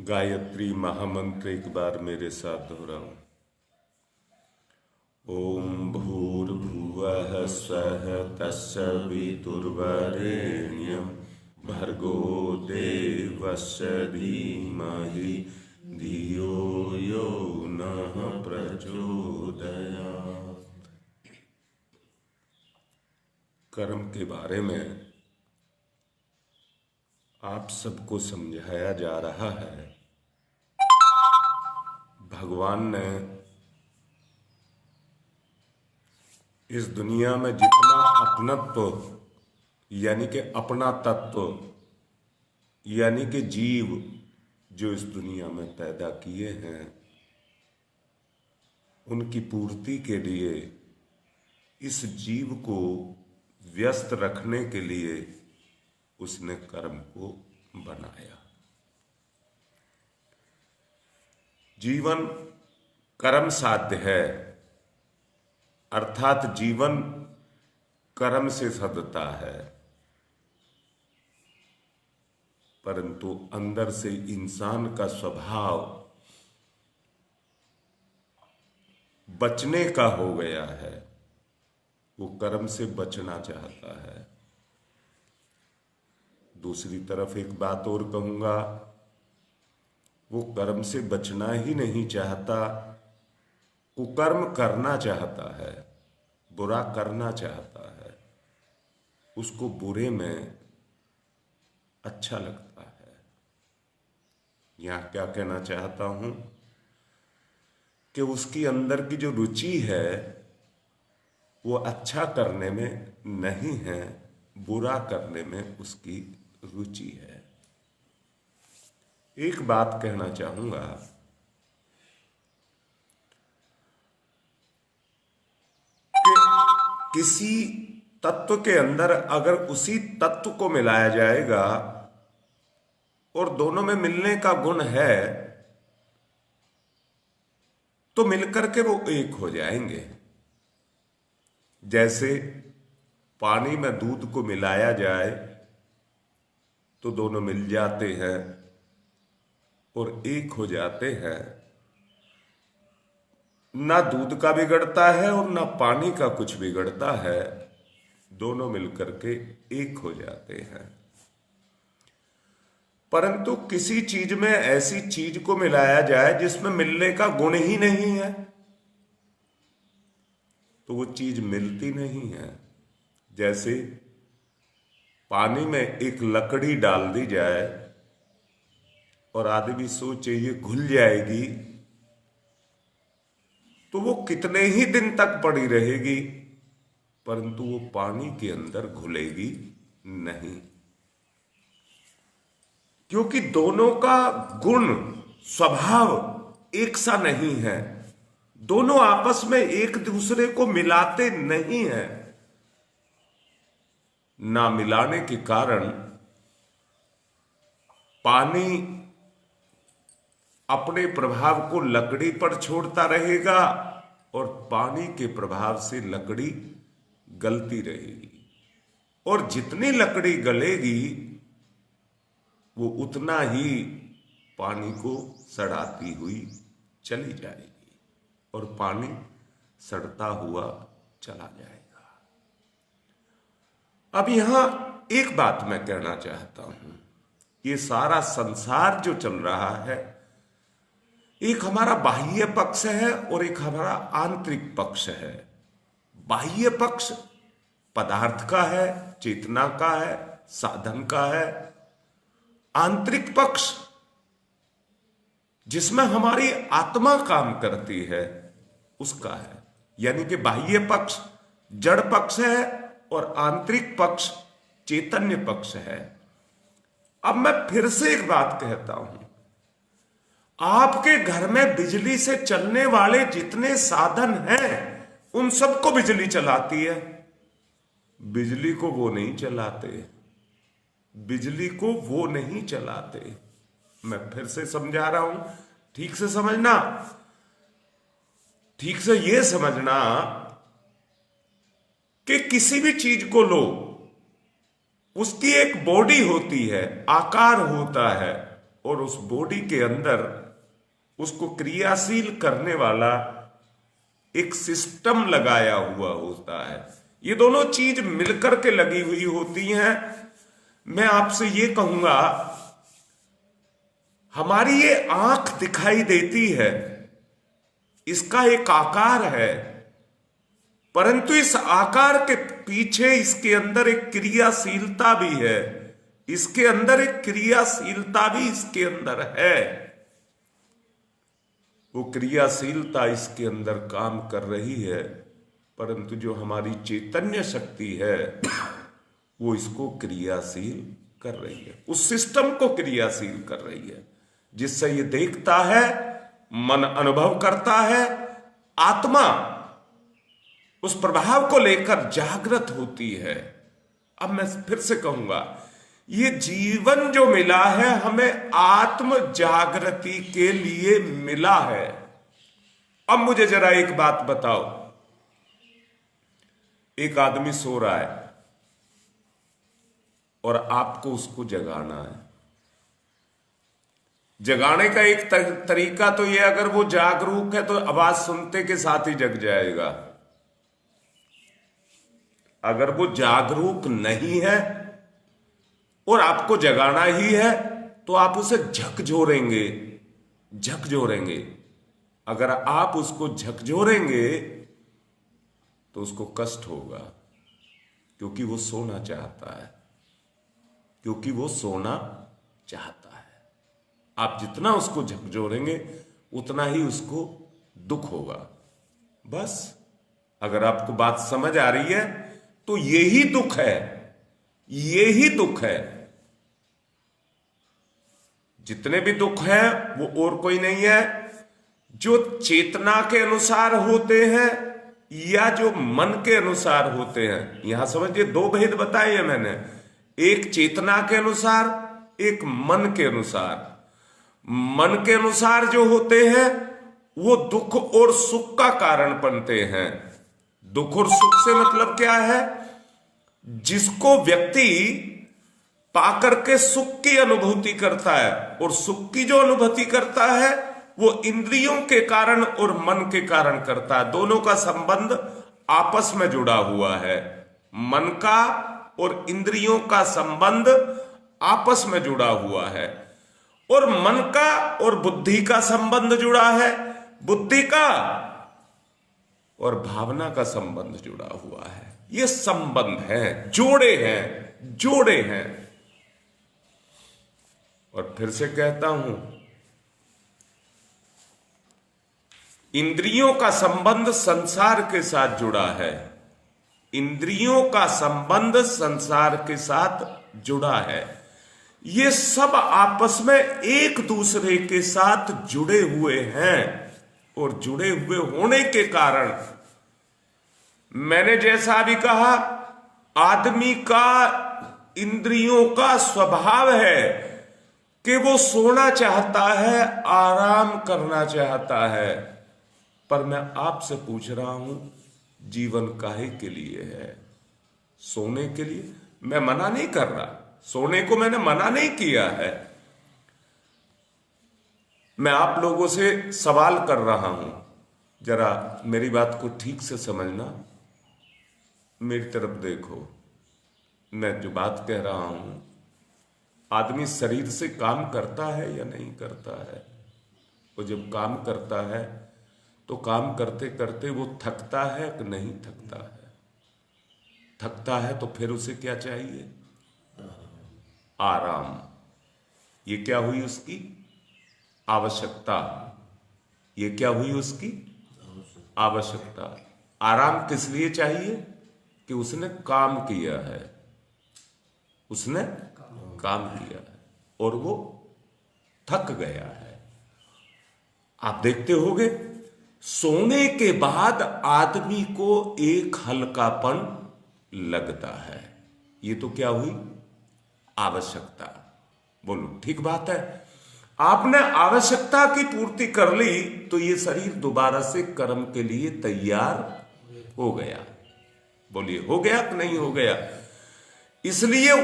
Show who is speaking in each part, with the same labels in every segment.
Speaker 1: गायत्री महामंत्र एक बार मेरे साथ दोहराओ। ओम भूर्भुवः स्वः तस्य वितुर्वरेण्यं भर्गो देवस्य धीमहि धियो यो नः प्रचोदयात्। कर्म के बारे में आप सबको समझाया जा रहा है। भगवान ने इस दुनिया में जितना अपनत्व यानी कि अपना तत्व यानी कि जीव जो इस दुनिया में पैदा किए हैं, उनकी पूर्ति के लिए इस जीव को व्यस्त रखने के लिए उसने कर्म को बनाया। जीवन कर्म साध्य है, अर्थात जीवन कर्म से सधता है, परंतु अंदर से इंसान का स्वभाव बचने का हो गया है। वो कर्म से बचना चाहता है। दूसरी तरफ एक बात और कहूंगा, वो कर्म से बचना ही नहीं चाहता, कुकर्म करना चाहता है, बुरा करना चाहता है। उसको बुरे में अच्छा लगता है। यहां क्या कहना चाहता हूं कि उसकी अंदर की जो रुचि है वो अच्छा करने में नहीं है, बुरा करने में उसकी रुचि है। एक बात कहना चाहूंगा कि किसी तत्व के अंदर अगर उसी तत्व को मिलाया जाएगा और दोनों में मिलने का गुण है तो मिलकर के वो एक हो जाएंगे। जैसे पानी में दूध को मिलाया जाए तो दोनों मिल जाते हैं और एक हो जाते हैं। ना दूध का बिगड़ता है और ना पानी का कुछ बिगड़ता है, दोनों मिलकर के एक हो जाते हैं। परंतु किसी चीज में ऐसी चीज को मिलाया जाए जिसमें मिलने का गुण ही नहीं है तो वो चीज मिलती नहीं है। जैसे पानी में एक लकड़ी डाल दी जाए और आदमी सोचे ये घुल जाएगी तो वो कितने ही दिन तक पड़ी रहेगी, परंतु वो पानी के अंदर घुलेगी नहीं, क्योंकि दोनों का गुण स्वभाव एक सा नहीं है। दोनों आपस में एक दूसरे को मिलाते नहीं हैं। ना मिलाने के कारण पानी अपने प्रभाव को लकड़ी पर छोड़ता रहेगा और पानी के प्रभाव से लकड़ी गलती रहेगी, और जितनी लकड़ी गलेगी वो उतना ही पानी को सड़ाती हुई चली जाएगी और पानी सड़ता हुआ चला जाएगा। अब यहां एक बात मैं कहना चाहता हूं, ये सारा संसार जो चल रहा है, एक हमारा बाह्य पक्ष है और एक हमारा आंतरिक पक्ष है। बाह्य पक्ष पदार्थ का है, चेतना का है, साधन का है। आंतरिक पक्ष जिसमें हमारी आत्मा काम करती है उसका है। यानी कि बाह्य पक्ष जड़ पक्ष है और आंतरिक पक्ष चैतन्य पक्ष है। अब मैं फिर से एक बात कहता हूं, आपके घर में बिजली से चलने वाले जितने साधन हैं उन सबको बिजली चलाती है, बिजली को वो नहीं चलाते, बिजली को वो नहीं चलाते। मैं फिर से समझा रहा हूं, ठीक से समझना, ठीक से ये समझना कि किसी भी चीज को लो, उसकी एक बॉडी होती है, आकार होता है, और उस बॉडी के अंदर उसको क्रियाशील करने वाला एक सिस्टम लगाया हुआ होता है। ये दोनों चीज मिलकर के लगी हुई होती हैं। मैं आपसे ये कहूंगा, हमारी ये आंख दिखाई देती है, इसका एक आकार है, परंतु इस आकार के पीछे इसके अंदर एक क्रियाशीलता भी है। इसके अंदर एक क्रियाशीलता भी इसके अंदर है। वो क्रियाशीलता इसके अंदर काम कर रही है, परंतु जो हमारी चैतन्य शक्ति है वो इसको क्रियाशील कर रही है, उस सिस्टम को क्रियाशील कर रही है, जिससे ये देखता है, मन अनुभव करता है, आत्मा उस प्रभाव को लेकर जागृत होती है। अब मैं फिर से कहूंगा, ये जीवन जो मिला है हमें आत्म जागृति के लिए मिला है। अब मुझे जरा एक बात बताओ, एक आदमी सो रहा है और आपको उसको जगाना है। जगाने का एक तरीका तो यह, अगर वो जागरूक है तो आवाज सुनते के साथ ही जग जाएगा। अगर वो जागरूक नहीं है और आपको जगाना ही है तो आप उसे झकझोरेंगे, झकझोरेंगे। अगर आप उसको झकझोरेंगे तो उसको कष्ट होगा, क्योंकि वो सोना चाहता है, क्योंकि वो सोना चाहता है। आप जितना उसको झकझोरेंगे उतना ही उसको दुख होगा। बस, अगर आपको बात समझ आ रही है तो यही दुख है, यही दुख है। जितने भी दुख हैं वो और कोई नहीं है, जो चेतना के अनुसार होते हैं या जो मन के अनुसार होते हैं। यहां समझिए, दो भेद बताए हैं मैंने, एक चेतना के अनुसार, एक मन के अनुसार। मन के अनुसार जो होते हैं वो दुख और सुख का कारण बनते हैं। दुख और सुख से मतलब क्या है? जिसको व्यक्ति पाकर के सुख की अनुभूति करता है, और सुख की जो अनुभूति करता है वो इंद्रियों के कारण और मन के कारण करता है। दोनों का संबंध आपस में जुड़ा हुआ है। मन का और इंद्रियों का संबंध आपस में जुड़ा हुआ है, और मन का और बुद्धि का संबंध जुड़ा है, बुद्धि का और भावना का संबंध जुड़ा हुआ है। ये संबंध है, जोड़े हैं, जोड़े हैं। और फिर से कहता हूं, इंद्रियों का संबंध संसार के साथ जुड़ा है, इंद्रियों का संबंध संसार के साथ जुड़ा है। ये सब आपस में एक दूसरे के साथ जुड़े हुए हैं, और जुड़े हुए होने के कारण मैंने जैसा अभी कहा, आदमी का इंद्रियों का स्वभाव है कि वो सोना चाहता है, आराम करना चाहता है। पर मैं आपसे पूछ रहा हूं, जीवन काहे के लिए है? सोने के लिए। मैं मना नहीं कर रहा, सोने को मैंने मना नहीं किया है। मैं आप लोगों से सवाल कर रहा हूं, जरा मेरी बात को ठीक से समझना, मेरी तरफ देखो। मैं जो बात कह रहा हूं, आदमी शरीर से काम करता है या नहीं करता है? वो जब काम करता है तो काम करते करते वो थकता है कि नहीं थकता है? थकता है तो फिर उसे क्या चाहिए? आराम। ये क्या हुई उसकी आवश्यकता? ये क्या हुई उसकी आवश्यकता? आराम किस लिए चाहिए? कि उसने काम किया है, उसने काम किया है और वो थक गया है। आप देखते होंगे, सोने के बाद आदमी को एक हल्कापन लगता है। ये तो क्या हुई? आवश्यकता। बोलो, ठीक बात है। आपने आवश्यकता की पूर्ति कर ली तो ये शरीर दोबारा से कर्म के लिए तैयार हो गया। बोलिए, हो गया कि नहीं हो गया? इसलिए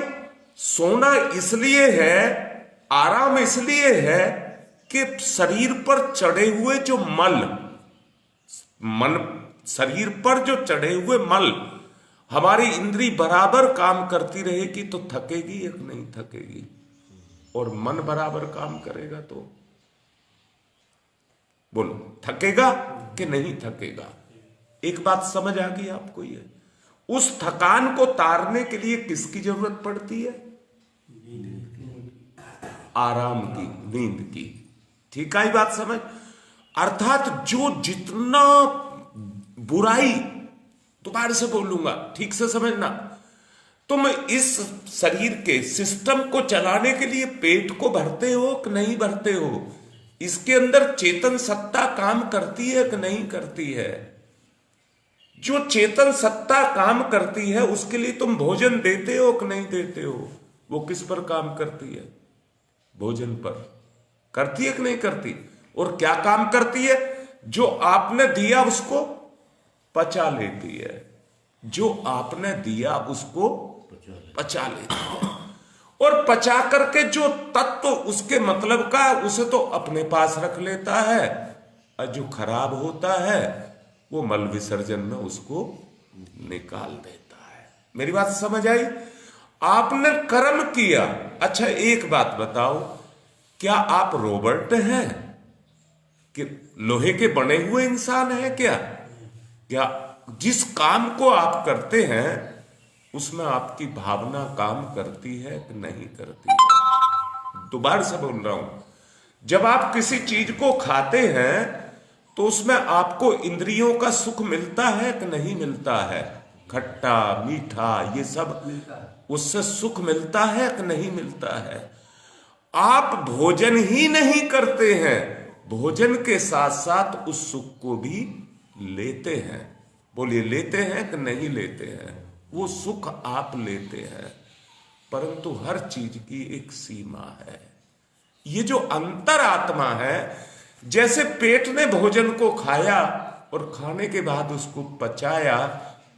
Speaker 1: सोना इसलिए है आराम इसलिए है कि शरीर पर चढ़े हुए जो मन शरीर पर जो चढ़े हुए मल हमारी इंद्री बराबर काम करती रहेगी तो थकेगी या नहीं थकेगी, और मन बराबर काम करेगा तो बोलो थकेगा कि नहीं थकेगा। एक बात समझ आ गई आपको? ये उस थकान को तारने के लिए किसकी जरूरत पड़ती है? आराम की, नींद की। ठीक है बात समझ? अर्थात जो जितना बुराई, दोबारा से बोलूंगा ठीक से समझना, तुम इस शरीर के सिस्टम को चलाने के लिए पेट को भरते हो कि नहीं भरते हो? इसके अंदर चेतन सत्ता काम करती है कि नहीं करती है? जो चेतन सत्ता काम करती है उसके लिए तुम भोजन देते हो कि नहीं देते हो? वो किस पर काम करती है? भोजन पर करती है कि नहीं करती? और क्या काम करती है? जो आपने दिया उसको पचा लेती है। जो आपने दिया उसको पचा लेती है, और पचा करके जो तत्व उसके मतलब का उसे तो अपने पास रख लेता है, और जो खराब होता है वो मल विसर्जन में उसको निकाल देता है। मेरी बात समझ आई? आपने कर्म किया। अच्छा एक बात बताओ, क्या आप रोबोट हैं कि लोहे के बने हुए इंसान हैं? क्या जिस काम को आप करते हैं उसमें आपकी भावना काम करती है कि नहीं करती है? दोबारा से बोल रहा हूं, जब आप किसी चीज को खाते हैं तो उसमें आपको इंद्रियों का सुख मिलता है कि नहीं मिलता है? खट्टा मीठा ये सब, उससे सुख मिलता है कि नहीं मिलता है? आप भोजन ही नहीं करते हैं, भोजन के साथ साथ उस सुख को भी लेते हैं। बोलिए लेते हैं कि नहीं लेते हैं? वो सुख आप लेते हैं, परंतु हर चीज की एक सीमा है। ये जो अंतरात्मा है, जैसे पेट ने भोजन को खाया और खाने के बाद उसको पचाया,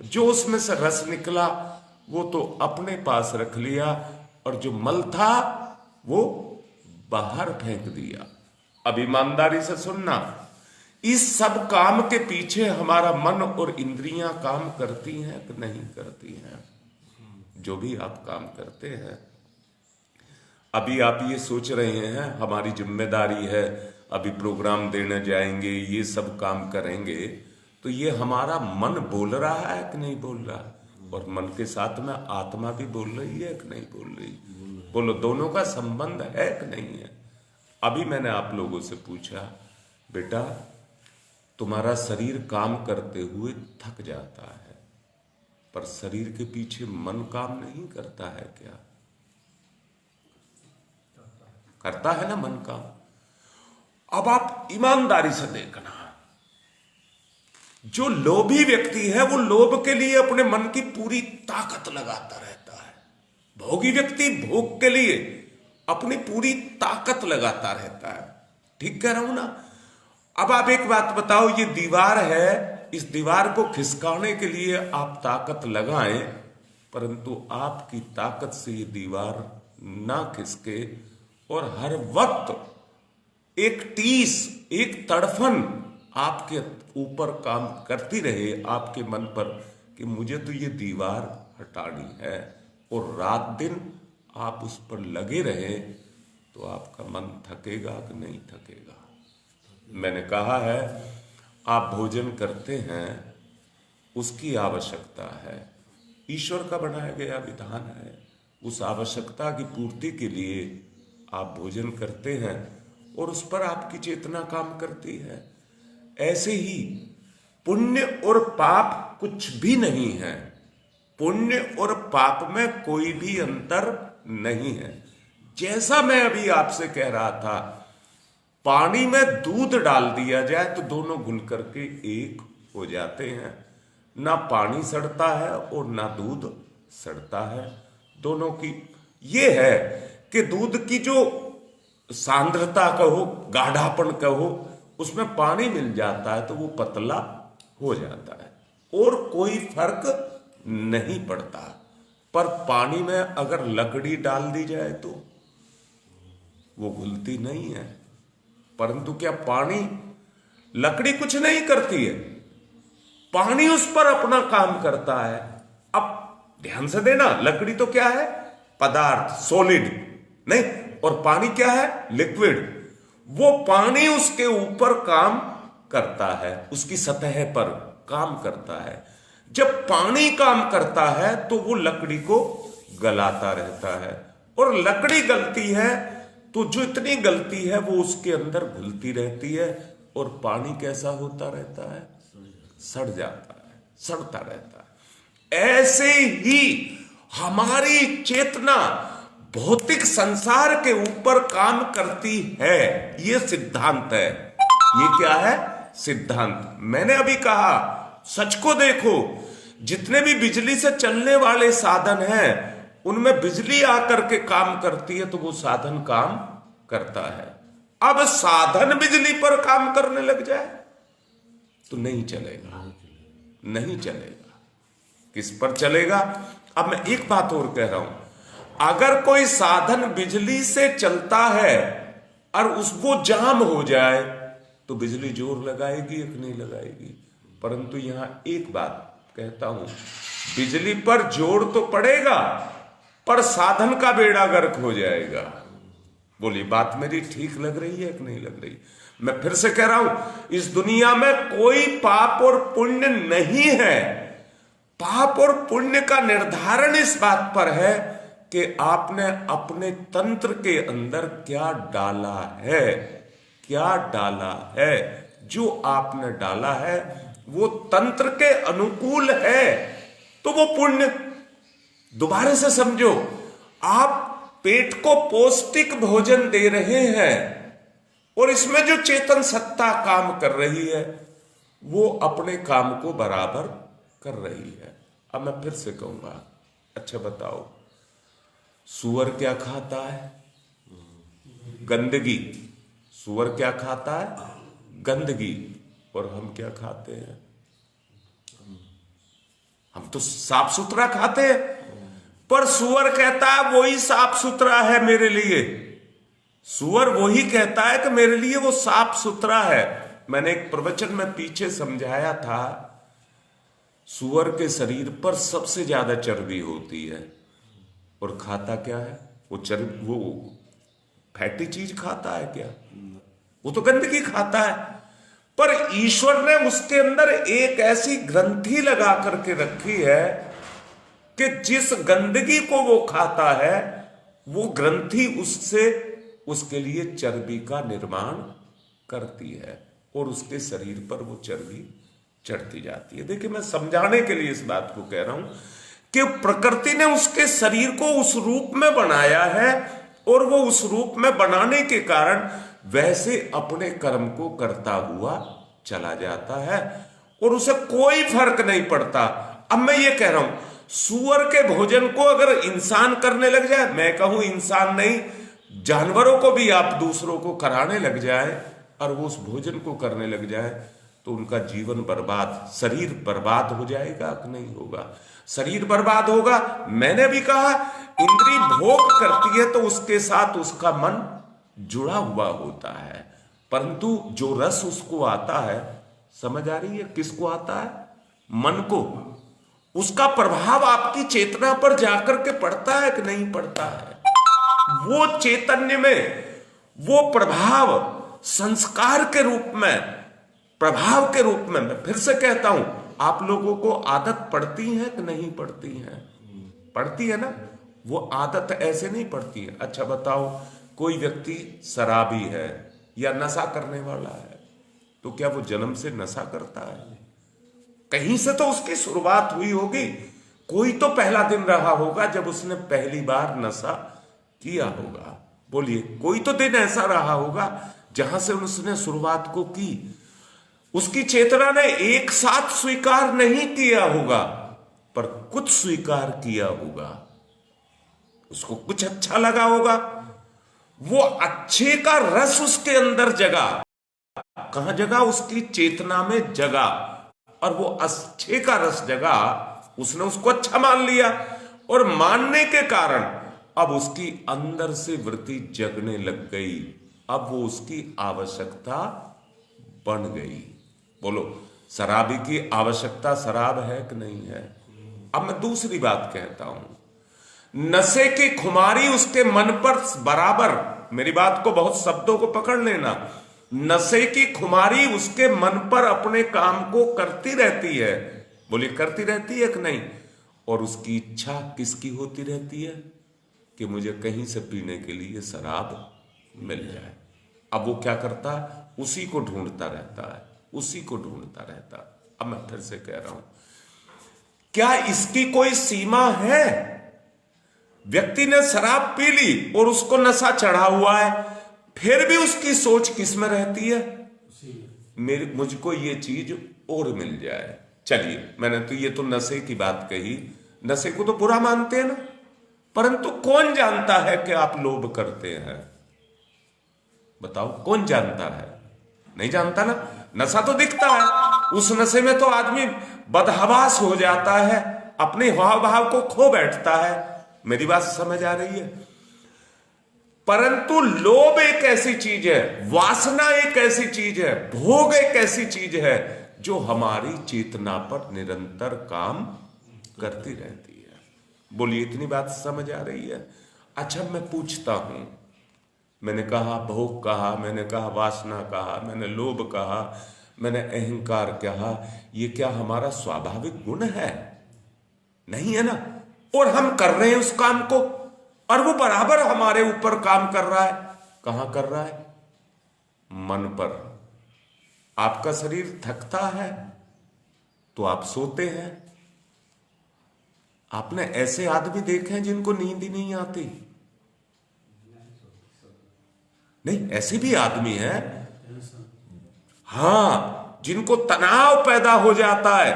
Speaker 1: जो उसमें से रस निकला वो तो अपने पास रख लिया, और जो मल था वो बाहर फेंक दिया। अब ईमानदारी से सुनना, इस सब काम के पीछे हमारा मन और इंद्रियां काम करती हैं कि नहीं करती हैं? जो भी आप काम करते हैं, अभी आप ये सोच रहे हैं हमारी जिम्मेदारी है, अभी प्रोग्राम देने जाएंगे, ये सब काम करेंगे, तो ये हमारा मन बोल रहा है कि नहीं बोल रहा? और मन के साथ में आत्मा भी बोल रही है कि नहीं बोल रही? बोलो दोनों का संबंध है कि नहीं है? अभी मैंने आप लोगों से पूछा, बेटा तुम्हारा शरीर काम करते हुए थक जाता है, पर शरीर के पीछे मन काम नहीं करता है क्या? करता है ना मन काम। अब आप ईमानदारी से देखना, जो लोभी व्यक्ति है वो लोभ के लिए अपने मन की पूरी ताकत लगाता रहता है। भोगी व्यक्ति भोग के लिए अपनी पूरी ताकत लगाता रहता है। ठीक कह रहा हूं ना? अब आप एक बात बताओ, ये दीवार है, इस दीवार को खिसकाने के लिए आप ताकत लगाएं, परंतु आपकी ताकत से ये दीवार ना खिसके और हर वक्त एक टीस, एक तड़फन आपके ऊपर काम करती रहे, आपके मन पर, कि मुझे तो ये दीवार हटानी है, और रात दिन आप उस पर लगे रहे, तो आपका मन थकेगा कि नहीं थकेगा? मैंने कहा है आप भोजन करते हैं, उसकी आवश्यकता है, ईश्वर का बनाया गया विधान है। उस आवश्यकता की पूर्ति के लिए आप भोजन करते हैं और उस पर आपकी चेतना काम करती है। ऐसे ही पुण्य और पाप कुछ भी नहीं है, पुण्य और पाप में कोई भी अंतर नहीं है। जैसा मैं अभी आपसे कह रहा था, पानी में दूध डाल दिया जाए तो दोनों घुल करके एक हो जाते हैं, ना पानी सड़ता है और ना दूध सड़ता है। दोनों की ये है कि दूध की जो सांद्रता कहो, गाढ़ापन कहो, उसमें पानी मिल जाता है तो वो पतला हो जाता है और कोई फर्क नहीं पड़ता। पर पानी में अगर लकड़ी डाल दी जाए तो वो घुलती नहीं है। परंतु क्या पानी, लकड़ी कुछ नहीं करती है, पानी उस पर अपना काम करता है। अब ध्यान से देना, लकड़ी तो क्या है, पदार्थ, सॉलिड नहीं, और पानी क्या है, लिक्विड। वो पानी उसके ऊपर काम करता है, उसकी सतह पर काम करता है। जब पानी काम करता है तो वो लकड़ी को गलाता रहता है, और लकड़ी गलती है तो जो इतनी गलती है वो उसके अंदर घुलती रहती है, और पानी कैसा होता रहता है, सड़ जाता है, सड़ता रहता है। ऐसे ही हमारी चेतना भौतिक संसार के ऊपर काम करती है। ये सिद्धांत है। ये क्या है, सिद्धांत। मैंने अभी कहा, सच को देखो, जितने भी बिजली से चलने वाले साधन हैं उनमें बिजली आकर के काम करती है तो वो साधन काम करता है। अब साधन बिजली पर काम करने लग जाए तो नहीं चलेगा, नहीं चलेगा। किस पर चलेगा? अब मैं एक बात और कह रहा हूं, अगर कोई साधन बिजली से चलता है और उसको जाम हो जाए तो बिजली जोर लगाएगी या नहीं लगाएगी? परंतु यहां एक बात कहता हूं, बिजली पर जोर तो पड़ेगा पर साधन का बेड़ा गर्क हो जाएगा। बोलिए, बात मेरी ठीक लग रही है कि नहीं लग रही? मैं फिर से कह रहा हूं, इस दुनिया में कोई पाप और पुण्य नहीं है। पाप और पुण्य का निर्धारण इस बात पर है कि आपने अपने तंत्र के अंदर क्या डाला है, क्या डाला है। जो आपने डाला है वो तंत्र के अनुकूल है तो वो पुण्य। दोबारा से समझो, आप पेट को पौष्टिक भोजन दे रहे हैं और इसमें जो चेतन सत्ता काम कर रही है वो अपने काम को बराबर कर रही है। अब मैं फिर से कहूंगा, अच्छा बताओ, सूअर क्या खाता है? गंदगी। सूअर क्या खाता है? गंदगी। और हम क्या खाते हैं? हम तो साफ सुथरा खाते हैं, पर सूअर कहता है वही साफ सुथरा है मेरे लिए। सूअर वही कहता है कि मेरे लिए वो साफ सुथरा है। मैंने एक प्रवचन में पीछे समझाया था, सूअर के शरीर पर सबसे ज्यादा चर्बी होती है और खाता क्या है? वो चर्बी, वो फैटी चीज खाता है क्या? वो तो गंदगी खाता है। पर ईश्वर ने उसके अंदर एक ऐसी ग्रंथि लगा करके रखी है कि जिस गंदगी को वो खाता है वो ग्रंथि उससे उसके लिए चर्बी का निर्माण करती है और उसके शरीर पर वो चर्बी चढ़ती जाती है। देखिए, मैं समझाने के लिए इस बात को कह रहा हूं कि प्रकृति ने उसके शरीर को उस रूप में बनाया है और वो उस रूप में बनाने के कारण वैसे अपने कर्म को करता हुआ चला जाता है और उसे कोई फर्क नहीं पड़ता। अब मैं ये कह रहा हूं, सूअर के भोजन को अगर इंसान करने लग जाए, मैं कहूं इंसान नहीं, जानवरों को भी आप दूसरों को कराने लग जाए और वो उस भोजन को करने लग जाए तो उनका जीवन बर्बाद, शरीर बर्बाद हो जाएगा कि नहीं होगा? शरीर बर्बाद होगा। मैंने भी कहा, इंद्री भोग करती है तो उसके साथ उसका मन जुड़ा हुआ होता है, परंतु जो रस उसको आता है, समझ आ रही है किसको आता है? मन को। उसका प्रभाव आपकी चेतना पर जाकर के पड़ता है कि नहीं पड़ता है? वो चैतन्य में वो प्रभाव संस्कार के रूप में, प्रभाव के रूप में, मैं फिर से कहता हूं, आप लोगों को आदत पड़ती है कि नहीं पड़ती है? पड़ती है ना? वो आदत ऐसे नहीं पड़ती है। अच्छा बताओ, कोई व्यक्ति शराबी है या नशा करने वाला है तो क्या वो जन्म से नशा करता है? कहीं से तो उसकी शुरुआत हुई होगी। कोई तो पहला दिन रहा होगा जब उसने पहली बार नशा किया होगा। बोलिए, कोई तो दिन ऐसा रहा होगा जहां से उसने शुरुआत को की। उसकी चेतना ने एक साथ स्वीकार नहीं किया होगा पर कुछ स्वीकार किया होगा, उसको कुछ अच्छा लगा होगा, वो अच्छे का रस उसके अंदर जगा। कहां जगा? उसकी चेतना में जगा और वो अच्छे का रस जगा। उसने उसको अच्छा मान लिया और मानने के कारण अब उसकी अंदर से वृत्ति जगने लग गई, अब वो उसकी आवश्यकता बन गई। बोलो, शराबी की आवश्यकता शराब है कि नहीं है? अब मैं दूसरी बात कहता हूं, नशे की खुमारी उसके मन पर बराबर, मेरी बात को बहुत शब्दों को पकड़ लेना, नशे की खुमारी उसके मन पर अपने काम को करती रहती है। बोलिए, करती रहती है कि नहीं? और उसकी इच्छा किसकी होती रहती है? कि मुझे कहीं से पीने के लिए शराब मिल जाए। अब वो क्या करता है? उसी को ढूंढता रहता है, उसी को ढूंढता रहता है। अब मैं फिर से कह रहा हूं, क्या इसकी कोई सीमा है? व्यक्ति ने शराब पी ली और उसको नशा चढ़ा हुआ है, फिर भी उसकी सोच किस में रहती है? मुझको ये चीज और मिल जाए। चलिए, मैंने तो ये तो नशे की बात कही, नशे को तो बुरा मानते हैं ना, परंतु कौन जानता है कि आप लोभ करते हैं? बताओ, कौन जानता है? नहीं जानता ना। नशा तो दिखता है, उस नशे में तो आदमी बदहवास हो जाता है, अपने हाव भाव को खो बैठता है। मेरी बात समझ आ रही है? परंतु लोभ एक ऐसी चीज है, वासना एक ऐसी चीज है, भोग एक ऐसी चीज है जो हमारी चेतना पर निरंतर काम करती रहती है। बोलिए, इतनी बात समझ आ रही है? अच्छा, मैं पूछता हूं, मैंने कहा भोग कहा, मैंने कहा वासना कहा, मैंने लोभ कहा, मैंने अहंकार कहा, ये क्या हमारा स्वाभाविक गुण है? नहीं है ना। और हम कर रहे हैं उस काम को, और वो बराबर हमारे ऊपर काम कर रहा है। कहां कर रहा है? मन पर। आपका शरीर थकता है तो आप सोते हैं। आपने ऐसे आदमी देखे हैं जिनको नींद ही नहीं आती? नहीं, ऐसे भी आदमी हैं, हां, जिनको तनाव पैदा हो जाता है।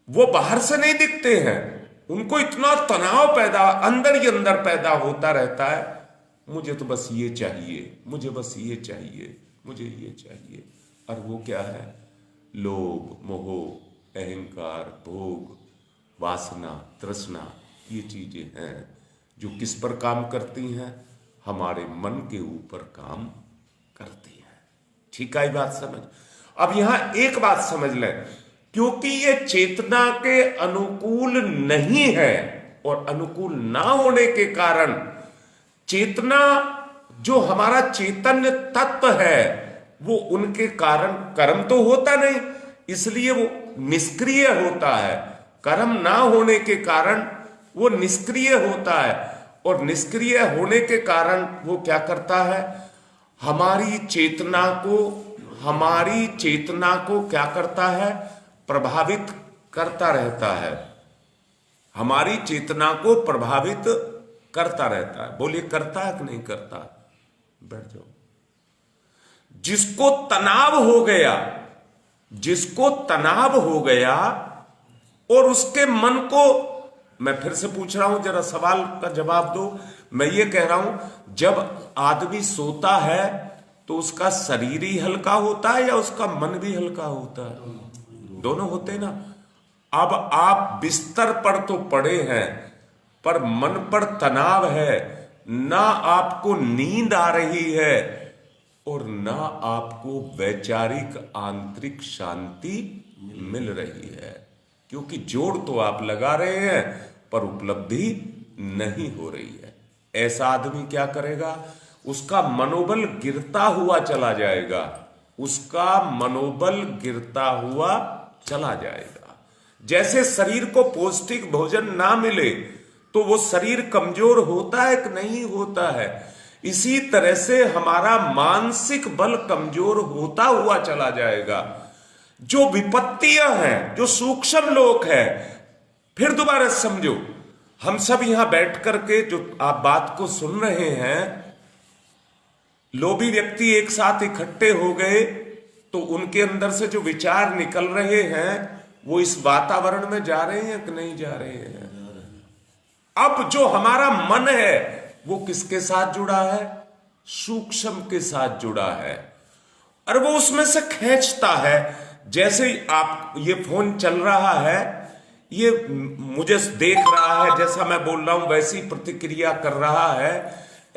Speaker 1: वो बाहर से नहीं दिखते हैं, उनको इतना तनाव पैदा अंदर ही अंदर पैदा होता रहता है। मुझे तो बस ये चाहिए, मुझे बस ये चाहिए, मुझे ये चाहिए। और वो क्या है? लोभ, मोह, अहंकार, भोग, वासना, तृष्णा, ये चीजें हैं जो किस पर काम करती हैं? हमारे मन के ऊपर काम करती हैं। ठीक है बात समझ? अब यहां एक बात समझ लें, क्योंकि ये चेतना के अनुकूल नहीं है और अनुकूल ना होने के कारण चेतना, जो हमारा चैतन्य तत्व है, वो उनके कारण कर्म तो होता नहीं, इसलिए वो निष्क्रिय होता है। कर्म ना होने के कारण वो निष्क्रिय होता है, और निष्क्रिय होने के कारण वो क्या करता है? हमारी चेतना को क्या करता है? प्रभावित करता रहता है। हमारी चेतना को प्रभावित करता रहता है। बोलिए, करता है कि नहीं करता? बैठ जाओ। जिसको तनाव हो गया और उसके मन को, मैं फिर से पूछ रहा हूं, जरा सवाल का जवाब दो। मैं ये कह रहा हूं, जब आदमी सोता है तो उसका शरीर ही हल्का होता है या उसका मन भी हल्का होता है? दोनों होते ना। अब आप बिस्तर पर तो पड़े हैं, पर मन पर तनाव है, ना आपको नींद आ रही है और ना आपको वैचारिक आंतरिक शांति मिल रही है, क्योंकि जोड़ तो आप लगा रहे हैं पर उपलब्धि नहीं हो रही है। ऐसा आदमी क्या करेगा? उसका मनोबल गिरता हुआ चला जाएगा, उसका मनोबल गिरता हुआ चला जाएगा। जैसे शरीर को पौष्टिक भोजन ना मिले तो वो शरीर कमजोर होता है कि नहीं होता है, इसी तरह से हमारा मानसिक बल कमजोर होता हुआ चला जाएगा। जो विपत्तियां हैं, जो सूक्ष्म लोक है, फिर दोबारा समझो, हम सब यहां बैठ करके जो आप बात को सुन रहे हैं, लोभी व्यक्ति एक साथ इकट्ठे हो गए तो उनके अंदर से जो विचार निकल रहे हैं वो इस वातावरण में जा रहे हैं कि नहीं जा रहे हैं? अब जो हमारा मन है वो किसके साथ जुड़ा है? सूक्ष्म के साथ जुड़ा है, और वो उसमें से खींचता है। जैसे आप, ये फोन चल रहा है, ये मुझे देख रहा है, जैसा मैं बोल रहा हूं वैसी प्रतिक्रिया कर रहा है,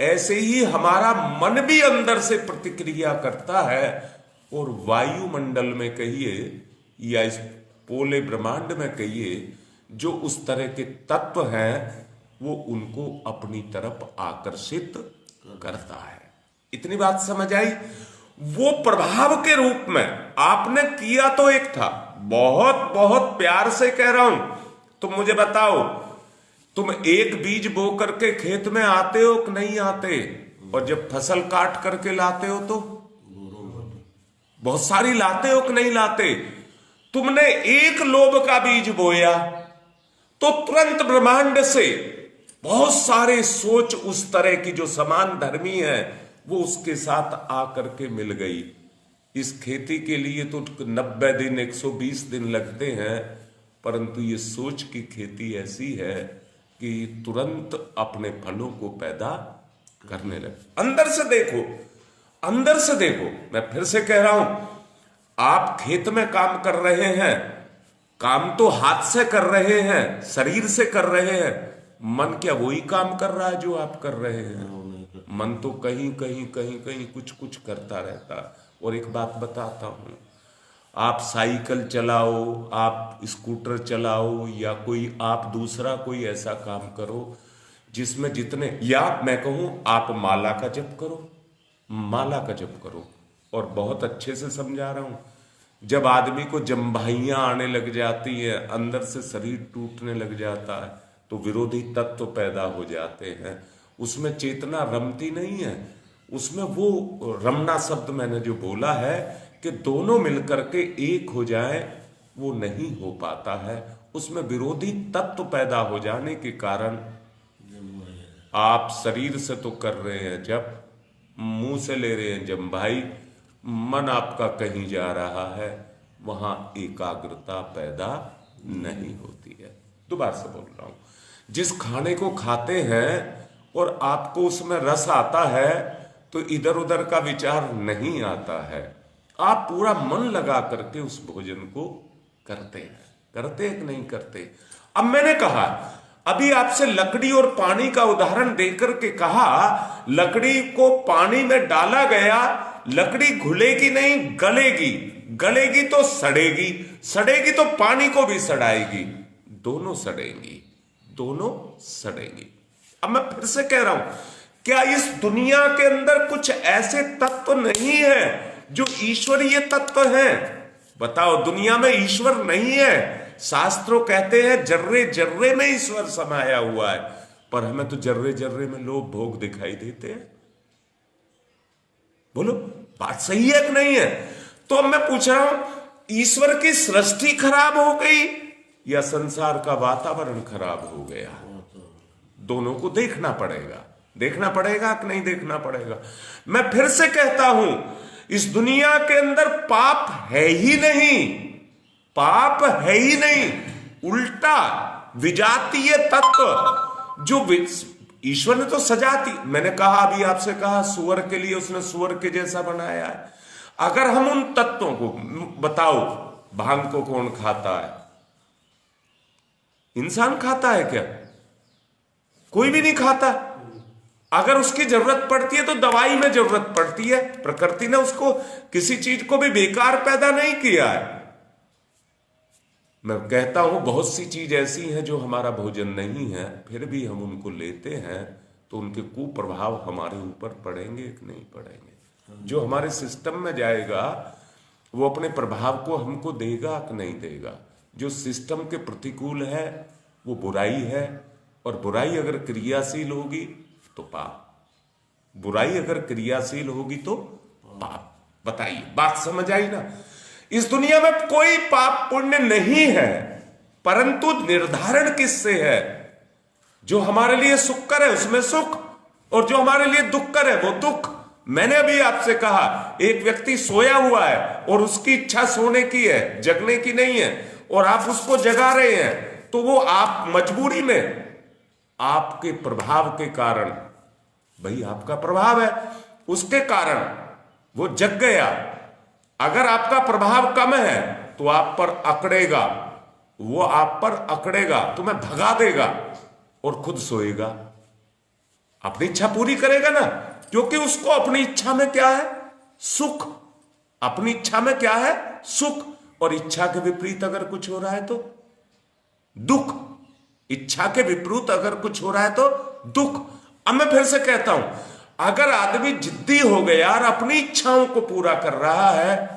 Speaker 1: ऐसे ही हमारा मन भी अंदर से प्रतिक्रिया करता है। और वायुमंडल में कहिए या इस पोले ब्रह्मांड में कहिए, जो उस तरह के तत्व हैं वो उनको अपनी तरफ आकर्षित करता है। इतनी बात समझ आई। वो प्रभाव के रूप में आपने किया तो एक था, बहुत बहुत प्यार से कह रहा हूं, तुम मुझे बताओ, तुम एक बीज बो करके खेत में आते हो कि नहीं आते? और जब फसल काट करके लाते हो तो बहुत सारी लाते हो कि नहीं लाते? तुमने एक लोभ का बीज बोया तो तुरंत ब्रह्मांड से बहुत सारे सोच उस तरह की जो समान धर्मी है वो उसके साथ आकर के मिल गई। इस खेती के लिए तो 90 दिन 120 दिन लगते हैं, परंतु ये सोच की खेती ऐसी है कि तुरंत अपने फलों को पैदा करने लगे। अंदर से देखो, अंदर से देखो। मैं फिर से कह रहा हूं, आप खेत में काम कर रहे हैं, काम तो हाथ से कर रहे हैं, शरीर से कर रहे हैं। मन क्या वही काम कर रहा है जो आप कर रहे हैं? मन तो कहीं कहीं कहीं कहीं कुछ कुछ करता रहता। और एक बात बताता हूं, आप साइकिल चलाओ, आप स्कूटर चलाओ, या कोई आप दूसरा कोई ऐसा काम करो जिसमें जितने, या मैं कहूं आप माला का जप करो, माला का जप करो। और बहुत अच्छे से समझा रहा हूं, जब आदमी को जम्भाइयां आने लग जाती है, अंदर से शरीर टूटने लग जाता है, तो विरोधी तत्व पैदा हो जाते हैं। उसमें चेतना रमती नहीं है, उसमें वो रमना शब्द मैंने जो बोला है कि दोनों मिलकर के एक हो जाए, वो नहीं हो पाता है। उसमें विरोधी तत्व पैदा हो जाने के कारण आप शरीर से तो कर रहे हैं जब, मुंह से ले रहे हैं जब, भाई मन आपका कहीं जा रहा है, वहां एकाग्रता पैदा नहीं होती है। दोबारा से बोल रहा हूं, जिस खाने को खाते हैं और आपको उसमें रस आता है तो इधर उधर का विचार नहीं आता है, आप पूरा मन लगा करके उस भोजन को करते हैं। करते कि नहीं करते? अब मैंने कहा, अभी आपसे लकड़ी और पानी का उदाहरण देकर के कहा, लकड़ी को पानी में डाला गया, लकड़ी घुलेगी नहीं, गलेगी, गलेगी तो सड़ेगी, सड़ेगी तो पानी को भी सड़ाएगी, दोनों सड़ेंगी, दोनों सड़ेंगी। अब मैं फिर से कह रहा हूं, क्या इस दुनिया के अंदर कुछ ऐसे तत्व नहीं है जो ईश्वरीय तत्व हैं? बताओ, दुनिया में ईश्वर नहीं है? शास्त्रों कहते हैं जर्रे जर्रे में ईश्वर समाया हुआ है, पर हमें तो जर्रे जर्रे में लोभ भोग दिखाई देते हैं। बोलो, बात सही है कि नहीं है? तो अब मैं पूछ रहा हूं, ईश्वर की सृष्टि खराब हो गई या संसार का वातावरण खराब हो गया? दोनों को देखना पड़ेगा। देखना पड़ेगा कि नहीं देखना पड़ेगा? मैं फिर से कहता हूं, इस दुनिया के अंदर पाप है ही नहीं, पाप है ही नहीं, उल्टा विजातीय तत्व जो ईश्वर ने तो सजाती, मैंने कहा अभी आपसे कहा, सुअर के लिए उसने सुअर के जैसा बनाया है। अगर हम उन तत्वों को बताओ, भांग को कौन खाता है? इंसान खाता है क्या? कोई भी नहीं खाता। अगर उसकी जरूरत पड़ती है तो दवाई में जरूरत पड़ती है। प्रकृति ने उसको किसी चीज को भी बेकार पैदा नहीं किया है। मैं कहता हूं, बहुत सी चीज ऐसी हैं जो हमारा भोजन नहीं है, फिर भी हम उनको लेते हैं, तो उनके कुप्रभाव हमारे ऊपर पड़ेंगे कि नहीं पड़ेंगे? जो हमारे सिस्टम में जाएगा वो अपने प्रभाव को हमको देगा कि नहीं देगा? जो सिस्टम के प्रतिकूल है वो बुराई है, और बुराई अगर क्रियाशील होगी तो पाप, बुराई अगर क्रियाशील होगी तो पाप। बताइए, बात समझ आई ना? इस दुनिया में कोई पाप पुण्य नहीं है, परंतु निर्धारण किससे है? जो हमारे लिए सुखकर है उसमें सुख, और जो हमारे लिए दुखकर है वो दुख। मैंने अभी आपसे कहा, एक व्यक्ति सोया हुआ है और उसकी इच्छा सोने की है, जगने की नहीं है, और आप उसको जगा रहे हैं, तो वो आप मजबूरी में, आपके प्रभाव के कारण, भाई आपका प्रभाव है, उसके कारण वो जग गया। अगर आपका प्रभाव कम है तो आप पर अकड़ेगा, वो आप पर अकड़ेगा, तुम्हें भगा देगा और खुद सोएगा। अपनी इच्छा पूरी करेगा ना, क्योंकि उसको अपनी इच्छा में क्या है? सुख। अपनी इच्छा में क्या है? सुख। और इच्छा के विपरीत अगर कुछ हो रहा है तो दुख। इच्छा के विपरीत अगर कुछ हो रहा है तो दुख। अब मैं फिर से कहता हूं, अगर आदमी जिद्दी हो गया और अपनी इच्छाओं को पूरा कर रहा है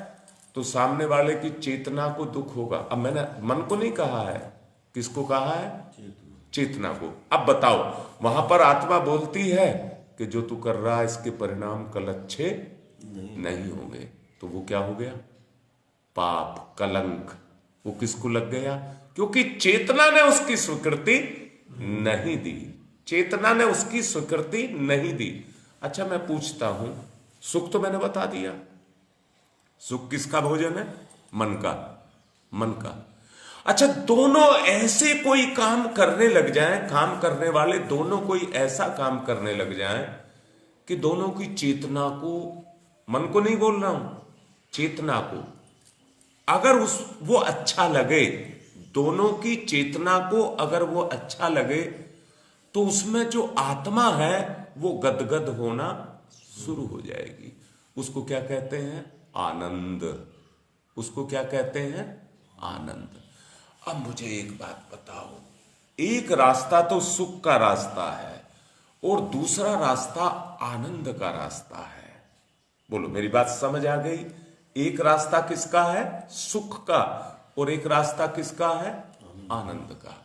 Speaker 1: तो सामने वाले की चेतना को दुख होगा। अब मैंने मन को नहीं कहा है, किसको कहा है? चेतना को। अब बताओ, वहां पर आत्मा बोलती है कि जो तू कर रहा है इसके परिणाम कल अच्छे नहीं होंगे। तो वो क्या हो गया? पाप, कलंक। वो किसको लग गया? क्योंकि चेतना ने उसकी स्वीकृति नहीं दी। चेतना ने उसकी स्वीकृति नहीं दी। अच्छा, मैं पूछता हूं, सुख तो मैंने बता दिया। सुख किसका भोजन है? मन का। मन का। अच्छा, दोनों ऐसे कोई काम करने लग जाएं, काम करने वाले दोनों कोई ऐसा काम करने लग जाएं कि दोनों की चेतना को, मन को नहीं बोल रहा हूं, चेतना को, अगर वो अच्छा लगे, दोनों की चेतना को अगर वो अच्छा लगे तो उसमें जो आत्मा है वो गदगद होना शुरू हो जाएगी। उसको क्या कहते हैं? आनंद। उसको क्या कहते हैं? आनंद। अब मुझे एक बात बताओ, एक रास्ता तो सुख का रास्ता है और दूसरा रास्ता आनंद का रास्ता है। बोलो, मेरी बात समझ आ गई? एक रास्ता किसका है? सुख का। और एक रास्ता किसका है? आनंद का।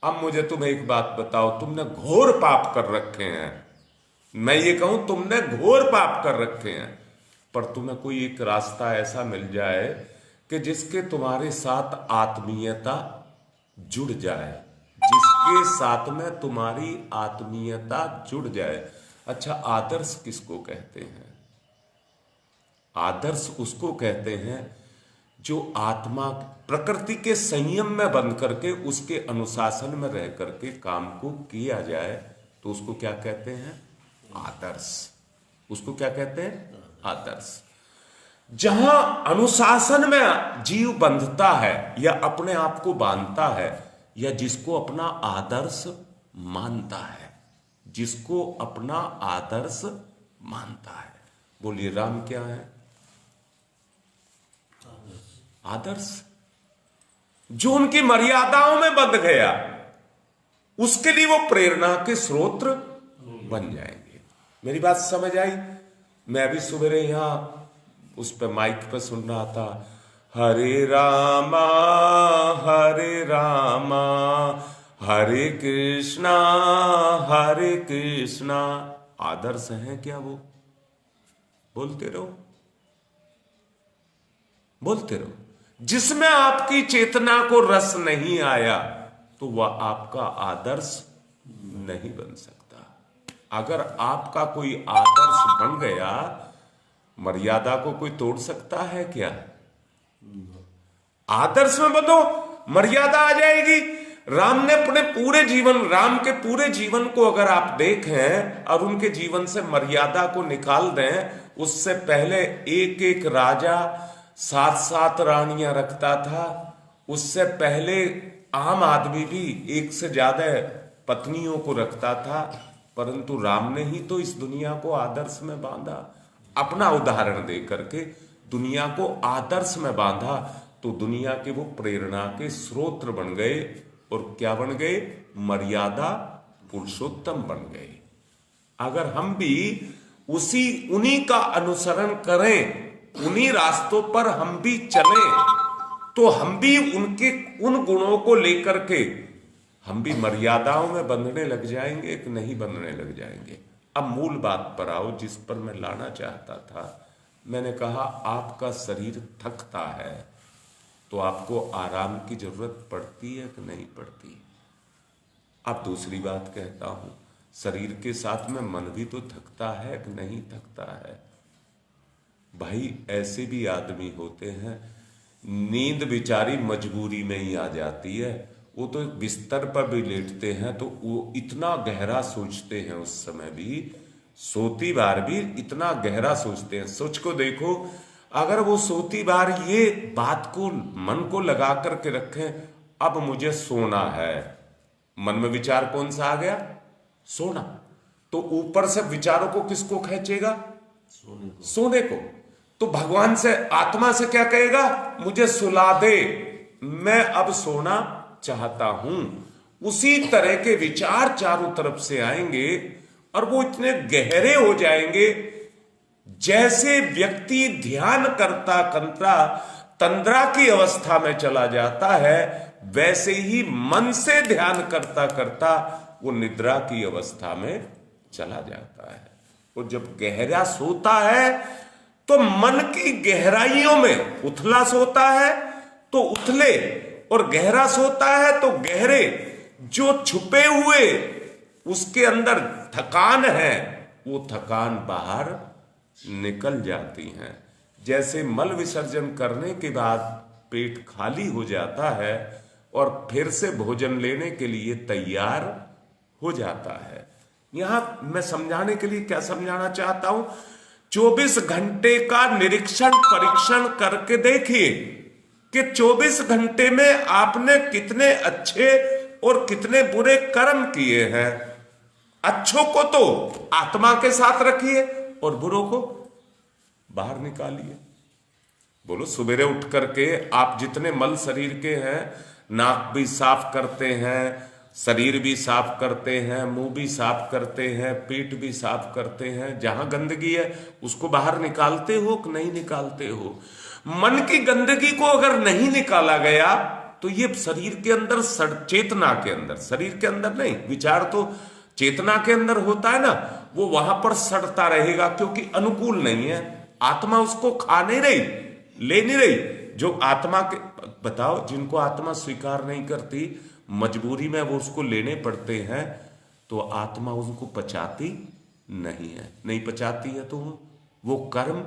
Speaker 1: अब मुझे तुम एक बात बताओ, तुमने घोर पाप कर रखे हैं, मैं ये कहूं तुमने घोर पाप कर रखे हैं, पर तुम्हें कोई एक रास्ता ऐसा मिल जाए कि जिसके तुम्हारे साथ आत्मीयता जुड़ जाए, जिसके साथ में तुम्हारी आत्मीयता जुड़ जाए। अच्छा, आदर्श किसको कहते हैं? आदर्श उसको कहते हैं जो आत्मा प्रकृति के संयम में बंध करके उसके अनुशासन में रह करके काम को किया जाए, तो उसको क्या कहते हैं? आदर्श। उसको क्या कहते हैं? आदर्श। जहां अनुशासन में जीव बंधता है या अपने आप को बांधता है, या जिसको अपना आदर्श मानता है, जिसको अपना आदर्श मानता है। बोलिए, राम क्या है? आदर्श। जो उनकी मर्यादाओं में बंध गया, उसके लिए वो प्रेरणा के स्रोत बन जाएंगे। मेरी बात समझ आई? मैं अभी सवेरे यहां उस पे माइक पे सुन रहा था, हरे रामा हरे कृष्णा हरे कृष्णा। आदर्श हैं क्या वो? बोलते रहो, बोलते रहो। जिसमें आपकी चेतना को रस नहीं आया तो वह आपका आदर्श नहीं बन सकता। अगर आपका कोई आदर्श बन गया, मर्यादा को कोई तोड़ सकता है क्या? आदर्श में बंधो, मर्यादा आ जाएगी। राम ने अपने पूरे जीवन, राम के पूरे जीवन को अगर आप देखें और उनके जीवन से मर्यादा को निकाल दें, उससे पहले एक एक राजा 7-7 रानियां रखता था। उससे पहले आम आदमी भी एक से ज्यादा पत्नियों को रखता था, परंतु राम ने ही तो इस दुनिया को आदर्श में बांधा। अपना उदाहरण दे करके दुनिया को आदर्श में बांधा, तो दुनिया के वो प्रेरणा के स्रोत बन गए। और क्या बन गए? मर्यादा पुरुषोत्तम बन गए। अगर हम भी उन्हीं का अनुसरण करें, उन्हीं रास्तों पर हम भी चलें, तो हम भी उनके उन गुणों को लेकर के हम भी मर्यादाओं में बंधने लग जाएंगे कि नहीं बंधने लग जाएंगे। अब मूल बात पर आओ, जिस पर मैं लाना चाहता था। मैंने कहा आपका शरीर थकता है तो आपको आराम की जरूरत पड़ती है कि नहीं पड़ती? अब दूसरी बात कहता हूं, शरीर के साथ में मन भी तो थकता है कि नहीं थकता है? भाई, ऐसे भी आदमी होते हैं, नींद बेचारी मजबूरी में ही आ जाती है, वो तो बिस्तर पर भी लेटते हैं तो वो इतना गहरा सोचते हैं, उस समय भी सोती बार भी इतना गहरा सोचते हैं। सोच को देखो, अगर वो सोती बार ये बात को, मन को लगा करके रखें, अब मुझे सोना है। मन में विचार कौन सा आ गया? सोना। तो ऊपर से विचारों को किसको खींचेगा? सोने को। तो भगवान से, आत्मा से क्या कहेगा? मुझे सुला दे, मैं अब सोना चाहता हूं। उसी तरह के विचार चारों तरफ से आएंगे और वो इतने गहरे हो जाएंगे, जैसे व्यक्ति ध्यान करता करता तंद्रा की अवस्था में चला जाता है, वैसे ही मन से ध्यान करता करता वो निद्रा की अवस्था में चला जाता है। और जब गहरा सोता है तो मन की गहराइयों में, उथला सोता है तो उथले, और गहरा सोता है तो गहरे, जो छुपे हुए उसके अंदर थकान है, वो थकान बाहर निकल जाती हैं। जैसे मल विसर्जन करने के बाद पेट खाली हो जाता है और फिर से भोजन लेने के लिए तैयार हो जाता है। यहां मैं समझाने के लिए क्या समझाना चाहता हूं, 24 घंटे का निरीक्षण परीक्षण करके देखिए कि 24 घंटे में आपने कितने अच्छे और कितने बुरे कर्म किए हैं। अच्छों को तो आत्मा के साथ रखिए और बुरों को बाहर निकालिए। बोलो, सवेरे उठ करके आप जितने मल शरीर के हैं, नाक भी साफ करते हैं, शरीर भी साफ करते हैं, मुंह भी साफ करते हैं, पेट भी साफ करते हैं, जहां गंदगी है उसको बाहर निकालते हो कि नहीं निकालते हो? मन की गंदगी को अगर नहीं निकाला गया तो ये शरीर के अंदर, चेतना के अंदर, शरीर के अंदर नहीं, विचार तो चेतना के अंदर होता है ना, वो वहां पर सड़ता रहेगा क्योंकि अनुकूल नहीं है। आत्मा उसको खा नहीं रही, ले नहीं रही। जो आत्मा के, बताओ, जिनको आत्मा स्वीकार नहीं करती, मजबूरी में वो उसको लेने पड़ते हैं, तो आत्मा उनको पचाती नहीं है। नहीं पचाती है तो वो कर्म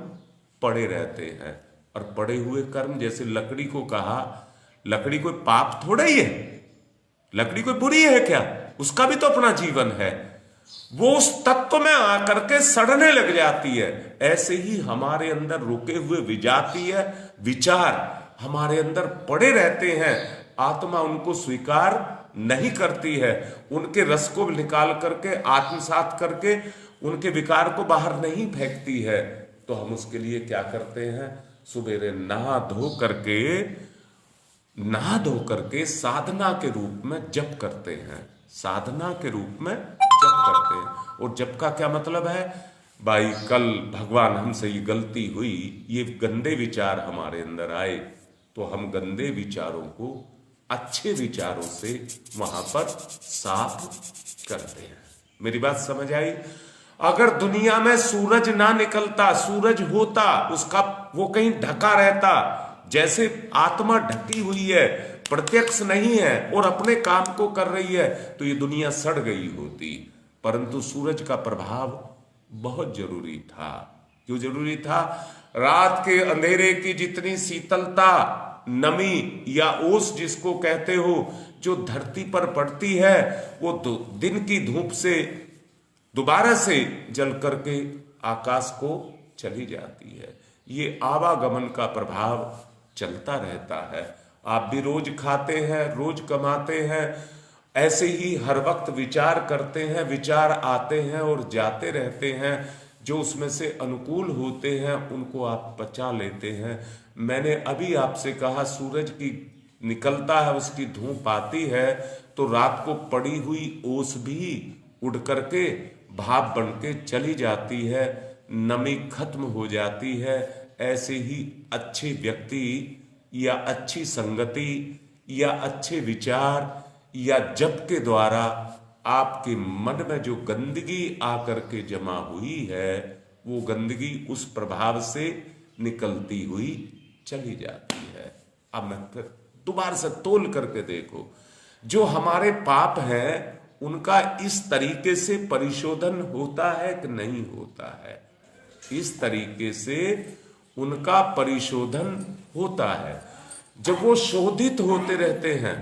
Speaker 1: पड़े रहते हैं। और पड़े हुए कर्म, जैसे लकड़ी को कहा, लकड़ी कोई पाप थोड़ा ही है, लकड़ी कोई बुरी है क्या? उसका भी तो अपना जीवन है। वो उस तत्व में आकर के सड़ने लग जाती है। ऐसे ही हमारे अंदर रुके हुए विजातीय विचार हमारे अंदर पड़े रहते हैं, आत्मा उनको स्वीकार नहीं करती है। उनके रस को निकाल करके, आत्मसात करके उनके विकार को बाहर नहीं फेंकती है। तो हम उसके लिए क्या करते हैं? सुबेरे नहा धो करके साधना के रूप में जप करते हैं, साधना के रूप में जप करते हैं। और जप का क्या मतलब है? भाई, कल भगवान हमसे ये गलती हुई, ये गंदे विचार हमारे अंदर आए, तो हम गंदे विचारों को अच्छे विचारों से वहां पर साफ करते हैं। मेरी बात समझ आई? अगर दुनिया में सूरज ना निकलता, सूरज होता, उसका वो कहीं ढका रहता, जैसे आत्मा ढकी हुई है, प्रत्यक्ष नहीं है और अपने काम को कर रही है, तो ये दुनिया सड़ गई होती। परंतु सूरज का प्रभाव बहुत जरूरी था। क्यों जरूरी था? रात के अंधेरे की जितनी शीतलता, नमी या ओस जिसको कहते हो, जो धरती पर पड़ती है, वो दिन की धूप से दोबारा से जल करके आकाश को चली जाती है। ये आवागमन का प्रभाव चलता रहता है। आप भी रोज खाते हैं, रोज कमाते हैं, ऐसे ही हर वक्त विचार करते हैं, विचार आते हैं और जाते रहते हैं। जो उसमें से अनुकूल होते हैं उनको आप पचा लेते हैं। मैंने अभी आपसे कहा, सूरज की निकलता है, उसकी धूप आती है, तो रात को पड़ी हुई ओस भी उड़ करके भाप बन के चली जाती है, नमी खत्म हो जाती है। ऐसे ही अच्छे व्यक्ति या अच्छी संगति या अच्छे विचार या जप के द्वारा आपके मन में जो गंदगी आकर के जमा हुई है, वो गंदगी उस प्रभाव से निकलती हुई चली जाती है। अब मैं फिर दोबारा से तोल करके देखो, जो हमारे पाप हैं उनका इस तरीके से परिशोधन होता है कि नहीं होता है? इस तरीके से उनका परिशोधन होता है। जब वो शोधित होते रहते हैं,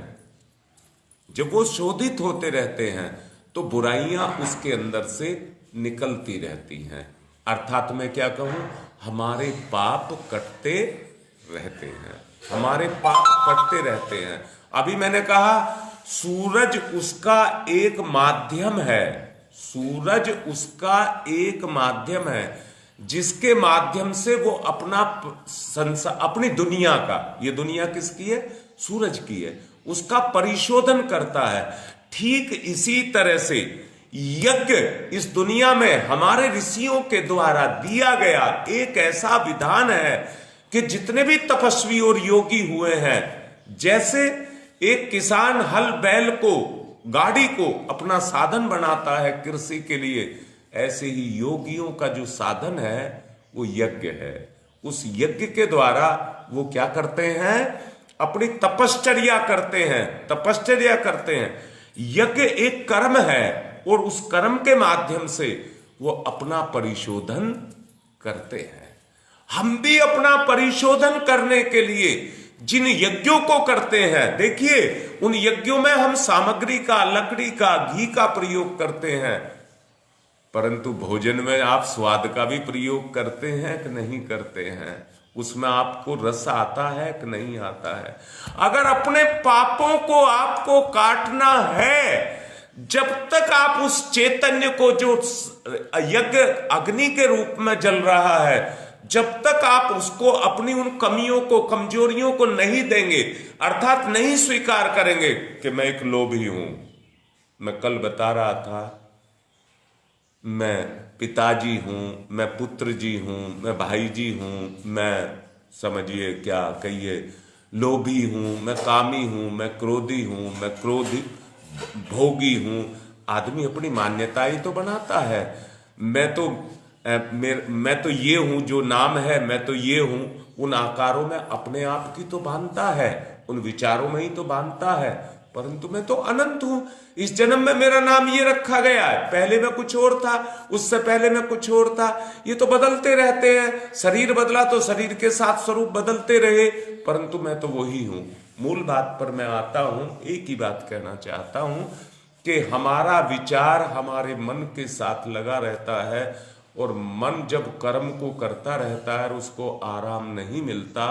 Speaker 1: जब वो शोधित होते रहते हैं, तो बुराइयां उसके अंदर से निकलती रहती हैं। अर्थात मैं क्या कहूं, हमारे पाप कटते रहते हैं, हमारे पाप कटते रहते हैं। अभी मैंने कहा सूरज उसका एक माध्यम है, सूरज उसका एक माध्यम है जिसके माध्यम से वो अपना अपनी दुनिया का, ये दुनिया किसकी है? सूरज की है, उसका परिशोधन करता है। ठीक इसी तरह से यज्ञ इस दुनिया में हमारे ऋषियों के द्वारा दिया गया एक ऐसा विधान है कि जितने भी तपस्वी और योगी हुए हैं, जैसे एक किसान हल बैल को, गाड़ी को अपना साधन बनाता है कृषि के लिए, ऐसे ही योगियों का जो साधन है वो यज्ञ है। उस यज्ञ के द्वारा वो क्या करते हैं? अपनी तपश्चर्या करते हैं, तपश्चर्या करते हैं। यज्ञ एक कर्म है और उस कर्म के माध्यम से वो अपना परिशोधन करते हैं। हम भी अपना परिशोधन करने के लिए जिन यज्ञों को करते हैं, देखिए उन यज्ञों में हम सामग्री का, लकड़ी का, घी का प्रयोग करते हैं, परंतु भोजन में आप स्वाद का भी प्रयोग करते हैं कि नहीं करते हैं? उसमें आपको रस आता है कि नहीं आता है? अगर अपने पापों को आपको काटना है, जब तक आप उस चैतन्य को जो यज्ञ अग्नि के रूप में जल रहा है, जब तक आप उसको अपनी उन कमियों को, कमजोरियों को नहीं देंगे, अर्थात नहीं स्वीकार करेंगे कि मैं एक लोभी हूं। मैं कल बता रहा था, मैं पिताजी हूं, मैं पुत्र जी हूं, मैं भाई जी हूं, मैं समझिए क्या कहिए लोभी हूं, मैं कामी हूं, मैं क्रोधी हूं, मैं क्रोधी भोगी हूं। आदमी अपनी मान्यताएं तो बनाता है, मैं तो ये हूं, जो नाम है मैं तो ये हूं, उन आकारों में अपने आप की तो बांधता है, उन विचारों में ही तो बांधता है, परंतु मैं तो अनंत हूं। इस जन्म में मेरा नाम ये रखा गया है, पहले मैं कुछ और था, उससे पहले मैं कुछ और था। ये तो बदलते रहते हैं, शरीर बदला तो शरीर के साथ स्वरूप बदलते रहे, परंतु मैं तो वही हूं। मूल बात पर मैं आता हूं, एक ही बात कहना चाहता हूं कि हमारा विचार हमारे मन के साथ लगा रहता है, और मन जब कर्म को करता रहता है और उसको आराम नहीं मिलता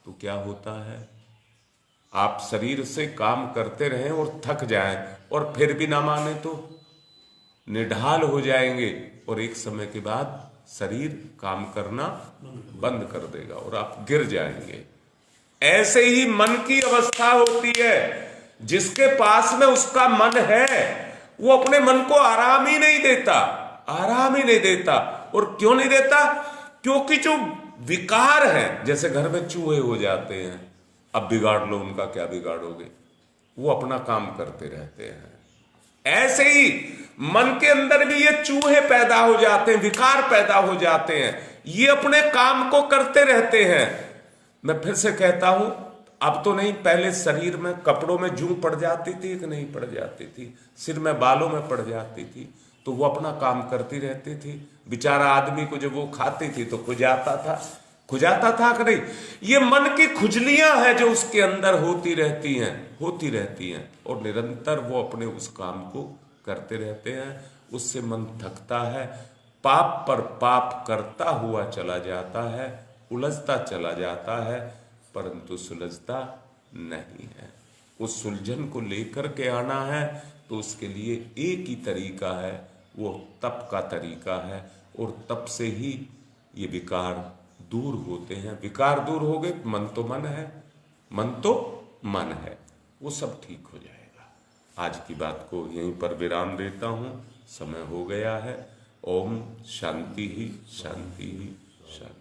Speaker 1: तो क्या होता है? आप शरीर से काम करते रहें और थक जाएं और फिर भी ना माने तो निढाल हो जाएंगे, और एक समय के बाद शरीर काम करना बंद कर देगा और आप गिर जाएंगे। ऐसे ही मन की अवस्था होती है। जिसके पास में उसका मन है वो अपने मन को आराम ही नहीं देता, आराम ही नहीं देता। और क्यों नहीं देता? क्योंकि जो विकार है, जैसे घर में चूहे हो जाते हैं, अब बिगाड़ लो, उनका क्या बिगाड़ोगे, वो अपना काम करते रहते हैं। ऐसे ही मन के अंदर भी ये चूहे पैदा हो जाते हैं, विकार पैदा हो जाते हैं, ये अपने काम को करते रहते हैं। मैं फिर से कहता हूं, अब तो नहीं, पहले शरीर में कपड़ों में जूं पड़ जाती थी कि नहीं पड़ जाती थी, सिर में बालों में पड़ जाती थी, तो वो अपना काम करती रहती थी। बेचारा आदमी को जब वो खाती थी तो खुजाता था कि नहीं? ये मन की खुजलियां हैं जो उसके अंदर होती रहती हैं, और निरंतर वो अपने उस काम को करते रहते हैं। उससे मन थकता है, पाप पर पाप करता हुआ चला जाता है, उलझता चला जाता है, परंतु सुलझता नहीं है। उस सुलझन को लेकर के आना है तो उसके लिए एक ही तरीका है, वो तप का तरीका है, और तप से ही ये विकार दूर होते हैं। विकार दूर हो गए, मन तो मन है, मन तो मन है, वो सब ठीक हो जाएगा। आज की बात को यहीं पर विराम देता हूँ, समय हो गया है। ओम शांति ही शांति ही शांति।